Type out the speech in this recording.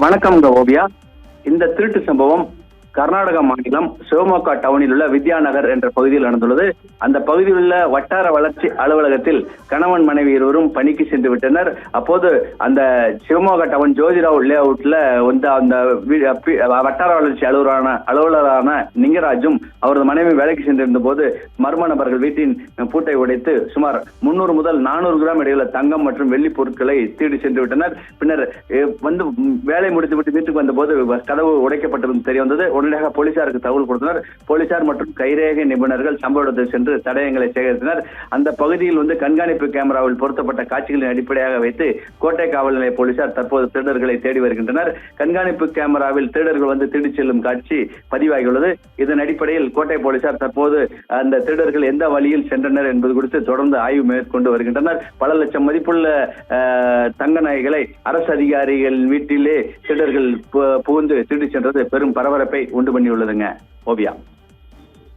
வணக்கம்ங்க ஓவியா. இந்த திருட்டு சம்பவம் கர்நாடக மாநிலம் சிவமோகா டவுனில் உள்ள வித்யாநகர் என்ற பகுதியில் நடந்துள்ளது. அந்த பகுதியில் உள்ள வட்டார வளர்ச்சி அலுவலகத்தில் கணவன் மனைவி இருவரும் பணிக்கு சென்று விட்டனர். அப்போது அந்த சிவமோகா டவுன் ஜோதிராவ் லே அவுட்ல வந்து அந்த வட்டார வளர்ச்சி அலுவலரான நிங்கராஜும் அவரது மனைவி வேலைக்கு சென்றிருந்த போது மர்ம நபர்கள் வீட்டின் பூட்டை உடைத்து சுமார் 300 முதல் 400 கிராம் இடையுள்ள தங்கம் மற்றும் வெள்ளி பொருட்களை திருடி சென்று விட்டனர். பின்னர் வந்து வேலை முடித்துவிட்டு வீட்டுக்கு வந்த போது கதவு உடைக்கப்பட்டிருந்து தெரிய வந்தது. உடனடியாக போலீசாருக்கு தகவல் கொடுத்தனர். போலீசார் மற்றும் கைரேகை நிபுணர்கள் சம்பவ இடத்தில் சென்று தடயங்களை சேகரித்தனர். அந்த பகுதியில் வந்து கண்காணிப்பு கேமராவில் பொருத்தப்பட்ட காட்சிகளின் அடிப்படையாக வைத்து கோட்டை காவல் நிலைய போலீசார் தற்போது திருடர்களை தேடி வருகின்றனர். கண்காணிப்பு கேமராவில் திருடர்கள் வந்து திருடி செல்லும் காட்சி பதிவாகியுள்ளது. இதன் அடிப்படையில் கோட்டை போலீசார் தற்போது அந்த திருடர்கள் எந்த வழியில் சென்றனர் என்பது குறித்து தொடர்ந்து ஆய்வு மேற்கொண்டு வருகின்றனர். பல லட்சம் மதிப்புள்ள தங்க நகைகளை அரசு அதிகாரிகள் வீட்டிலே திருடர்கள் புகுந்து திருடி சென்றது பெரும் பரபரப்பை உண்டு பண்ணியுள்ளதுங்க ஓவியா.